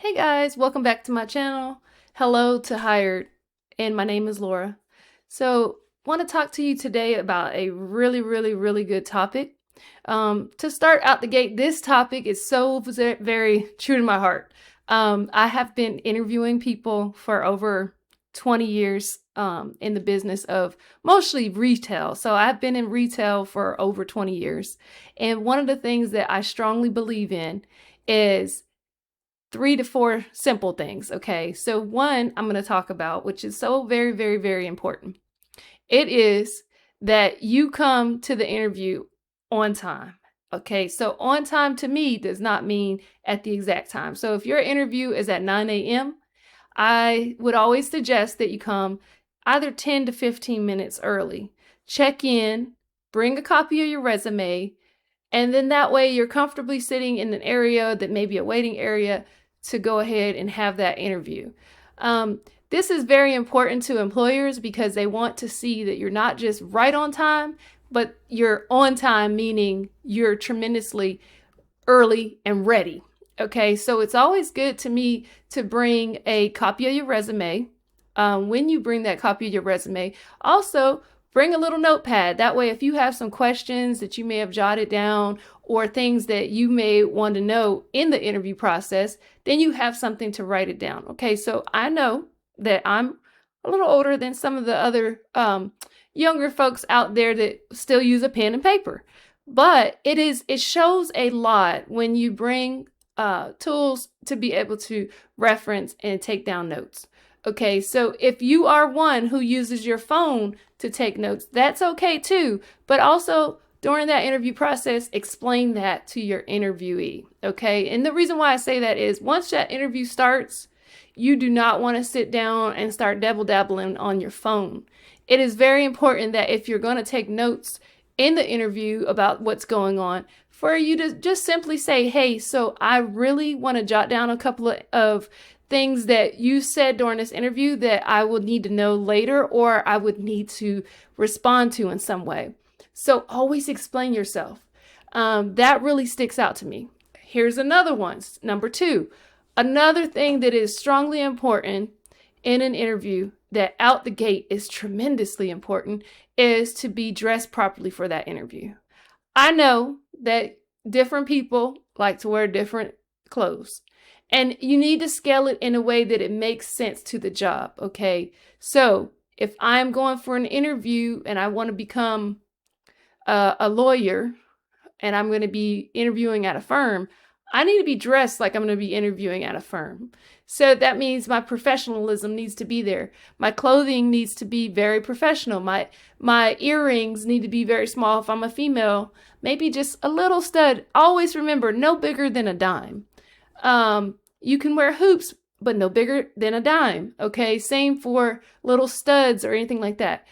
Hey guys, welcome back to my channel. Hello to Hired, and my name is Laura. So, want to talk to you today about a really good topic. To start out the gate, this topic is so very true to my heart. I have been interviewing people for over 20 years in the business of mostly retail. So, I've been in retail for over 20 years. And one of the things that I strongly believe in is 3 to 4 simple things. Okay. So one I'm going to talk about, which is so very important. It is that you come to the interview on time. Okay. So on time to me does not mean at the exact time. So if your interview is at 9 a.m., I would always suggest that you come either 10 to 15 minutes early. Check in, bring a copy of your resume, and then that way you're comfortably sitting in an area that may be a waiting area to go ahead and have that interview. This is very important to employers because they want to see that you're not just right on time, but you're on time, meaning you're tremendously early and ready. Okay, so it's always good to me to bring a copy of your resume. When you bring that copy of your resume, also bring a little notepad. That way, if you have some questions that you may have jotted down or things that you may want to know in the interview process, then you have something to write it down. Okay, so I know that I'm a little older than some of the other younger folks out there that still use a pen and paper. But it shows a lot when you bring tools to be able to reference and take down notes. Okay, so if you are one who uses your phone to take notes, that's okay too. But also during that interview process, explain that to your interviewee. Okay, and the reason why I say that is once that interview starts, you do not want to sit down and start dabbling on your phone. It is very important that if you're going to take notes in the interview about what's going on, for you to just simply say, hey, so I really want to jot down a couple of things that you said during this interview that I would need to know later or I would need to respond to in some way. So always explain yourself. That really sticks out to me. Here's another one. Number 2, another thing that is strongly important in an interview that out the gate is tremendously important is to be dressed properly for that interview. I know that different people like to wear different clothes. And you need to scale it in a way that it makes sense to the job, okay? So if I'm going for an interview and I want to become a lawyer and I'm going to be interviewing at a firm, I need to be dressed like I'm going to be interviewing at a firm. So that means my professionalism needs to be there. My clothing needs to be very professional. My earrings need to be very small if I'm a female. Maybe just a little stud. Always remember, no bigger than a dime. You can wear hoops, but no bigger than a dime. Okay. Same for little studs or anything like that.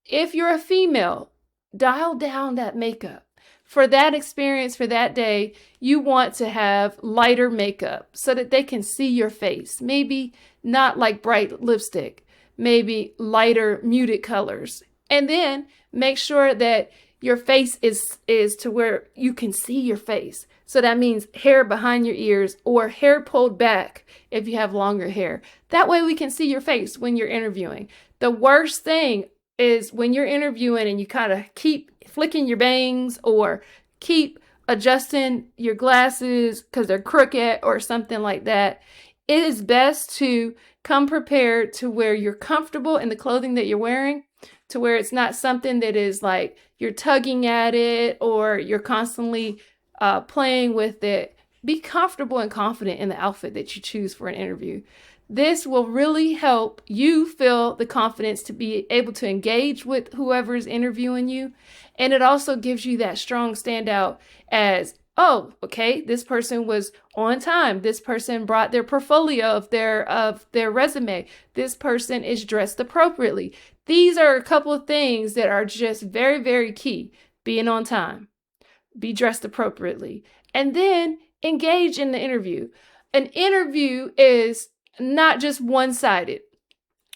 If you're a female, dial down that makeup. For that experience, for that day, you want to have lighter makeup so that they can see your face. Maybe not like bright lipstick, maybe lighter muted colors. And then make sure that your face is to where you can see your face. So that means hair behind your ears or hair pulled back if you have longer hair. That way we can see your face when you're interviewing. The worst thing is when you're interviewing and you kind of keep flicking your bangs or keep adjusting your glasses because they're crooked or something like that. It is best to come prepared to where you're comfortable in the clothing that you're wearing, to where it's not something that is like you're tugging at it or you're constantly playing with it. Be comfortable and confident in the outfit that you choose for an interview. This will really help you feel the confidence to be able to engage with whoever is interviewing you. And it also gives you that strong standout as, oh, okay, this person was on time. This person brought their portfolio of their resume. This person is dressed appropriately. These are a couple of things that are just very key. Being on time, be dressed appropriately, and then engage in the interview. An interview is not just one-sided.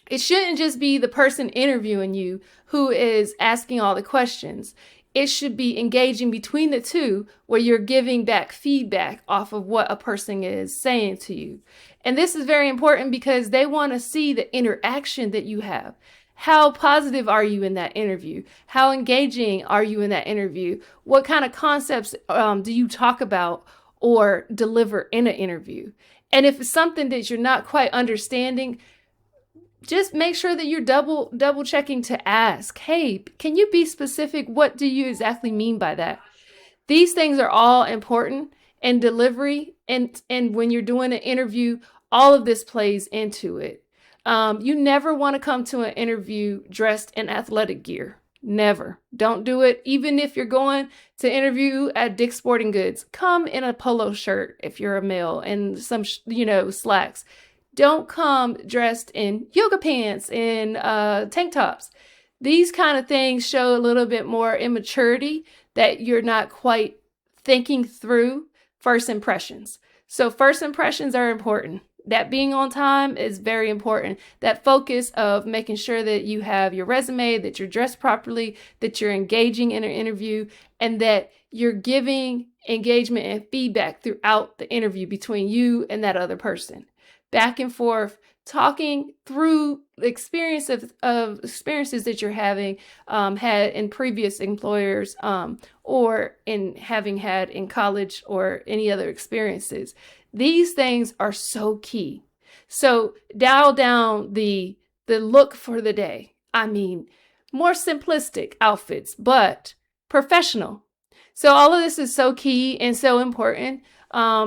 It shouldn't just be the person interviewing you who is asking all the questions. it should be engaging between the two, where you're giving back feedback off of what a person is saying to you. And this is very important because they want to see the interaction that you have. How positive are you in that interview? How engaging are you in that interview? What kind of concepts do you talk about or deliver in an interview? And if it's something that you're not quite understanding, just make sure that you're double checking to ask, hey, can you be specific? What do you exactly mean by that? These things are all important in delivery, and when you're doing an interview, all of this plays into it. You never want to come to an interview dressed in athletic gear. Never. Don't do it. Even if you're going to interview at Dick's Sporting Goods, come in a polo shirt if you're a male and some, slacks. Don't come dressed in yoga pants and tank tops. These kind of things show a little bit more immaturity, that you're not quite thinking through first impressions. So first impressions are important. That being on time is very important. That focus of making sure that you have your resume, that you're dressed properly, that you're engaging in an interview, and that you're giving engagement and feedback throughout the interview between you and that other person. Back and forth, talking through the experience of experiences that you're having had in previous employers or in having had in college or any other experiences. These things are so key. So dial down the look for the day. I mean, more simplistic outfits, but professional. So all of this is so key and so important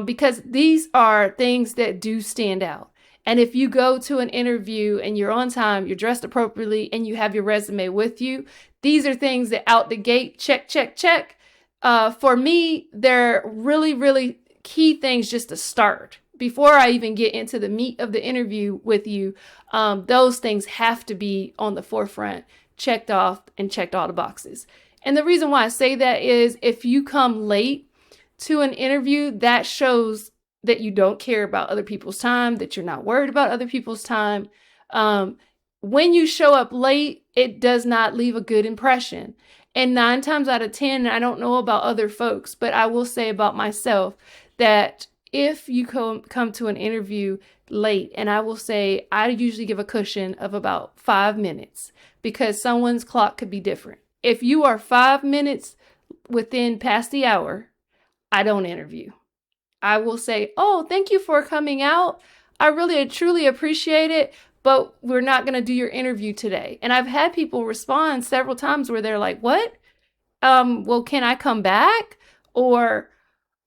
because these are things that do stand out. And if you go to an interview and you're on time, you're dressed appropriately, and you have your resume with you, these are things that out the gate, check, check, check. For me, they're really, really key things just to start. Before I even get into the meat of the interview with you, those things have to be on the forefront, checked off and checked all the boxes. And the reason why I say that is if you come late to an interview, that shows that you don't care about other people's time, that you're not worried about other people's time. When you show up late, it does not leave a good impression. And 9 times out of 10, I don't know about other folks, but I will say about myself that if you come to an interview late, and I will say I usually give a cushion of about 5 minutes because someone's clock could be different. If you are 5 minutes within past the hour, I don't interview. I will say, oh, thank you for coming out. I really truly appreciate it, but we're not going to do your interview today. And I've had people respond several times where they're like, what? Well, can I come back? Or,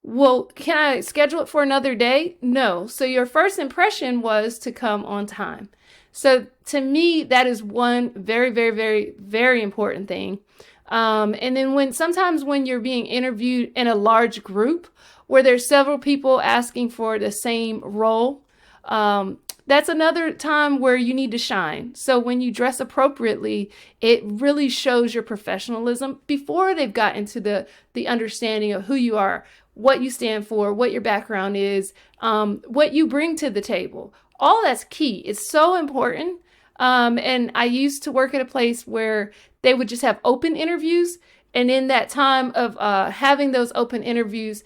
well, can I schedule it for another day? No. So your first impression was to come on time. So to me, that is one very, very, very, very important thing. And then sometimes when you're being interviewed in a large group where there's several people asking for the same role, that's another time where you need to shine. So when you dress appropriately, it really shows your professionalism before they've gotten to the understanding of who you are, what you stand for, what your background is, what you bring to the table. All that's key. It's so important. And I used to work at a place where they would just have open interviews. And in that time of having those open interviews,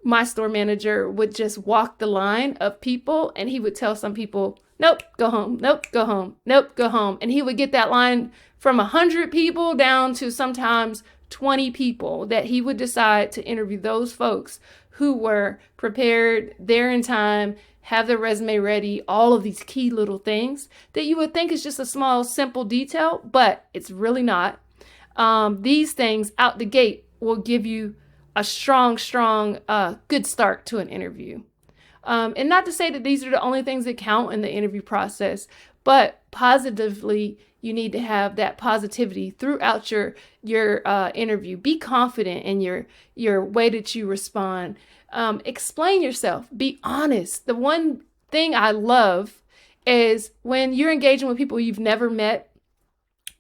my store manager would just walk the line of people, and he would tell some people, nope, go home, nope, go home, nope, go home. And he would get that line from 100 people down to sometimes 20 people, that he would decide to interview those folks who were prepared, there in time, have their resume ready, all of these key little things that you would think is just a small, simple detail, but it's really not. These things out the gate will give you a strong, good start to an interview. And not to say that these are the only things that count in the interview process, but positively, you need to have that positivity throughout your interview. Be confident in your way that you respond. Explain yourself. Be honest. The one thing I love is when you're engaging with people you've never met.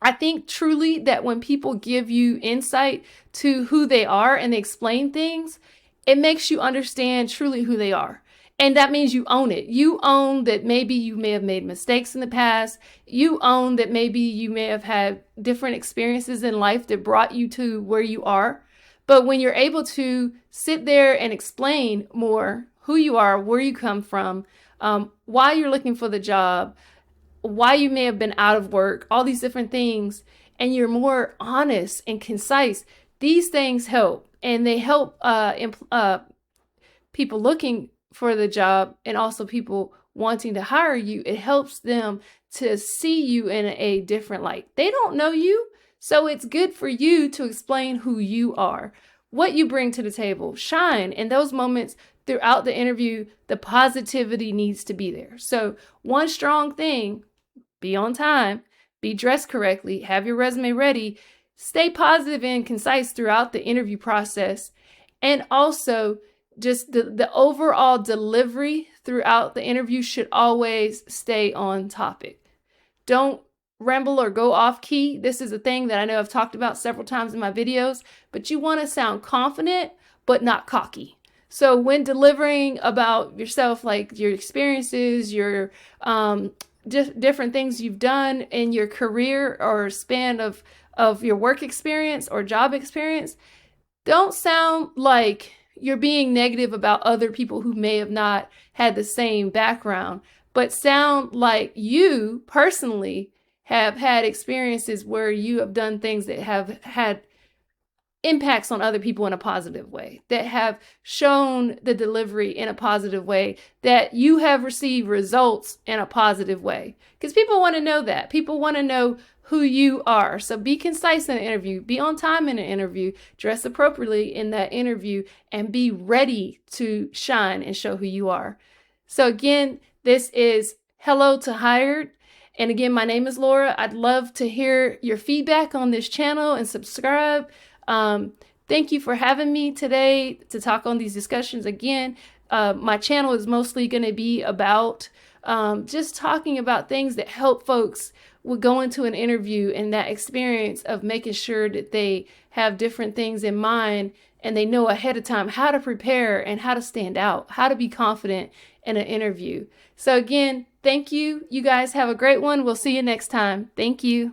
I think truly that when people give you insight to who they are and they explain things, it makes you understand truly who they are. And that means you own it. You own that maybe you may have made mistakes in the past. You own that maybe you may have had different experiences in life that brought you to where you are. But when you're able to sit there and explain more who you are, where you come from, why you're looking for the job, why you may have been out of work, all these different things, and you're more honest and concise, these things help. And they help people looking for the job and also people wanting to hire you. It helps them to see you in a different light. They don't know you, so it's good for you to explain who you are, what you bring to the table. Shine in those moments throughout the interview. The positivity needs to be there. So one strong thing: be on time, be dressed correctly, have your resume ready, stay positive and concise throughout the interview process, and also just the overall delivery throughout the interview should always stay on topic. Don't ramble or go off key. This is a thing that I know I've talked about several times in my videos, but you want to sound confident, but not cocky. So when delivering about yourself, like your experiences, your different things you've done in your career or span of your work experience or job experience, don't sound like you're being negative about other people who may have not had the same background, but sound like you personally have had experiences where you have done things that have had impacts on other people in a positive way, that have shown the delivery in a positive way, that you have received results in a positive way. Because people want to know that. People want to know who you are. So be concise in an interview, be on time in an interview, dress appropriately in that interview, and be ready to shine and show who you are. So again, this is Hello to Hired. And again, my name is Laura. I'd love to hear your feedback on this channel and subscribe. Thank you for having me today to talk on these discussions. Again, my channel is mostly going to be about just talking about things that help folks will go into an interview and that experience of making sure that they have different things in mind and they know ahead of time how to prepare and how to stand out, how to be confident in an interview. So again, thank you. You guys have a great one. We'll see you next time. Thank you.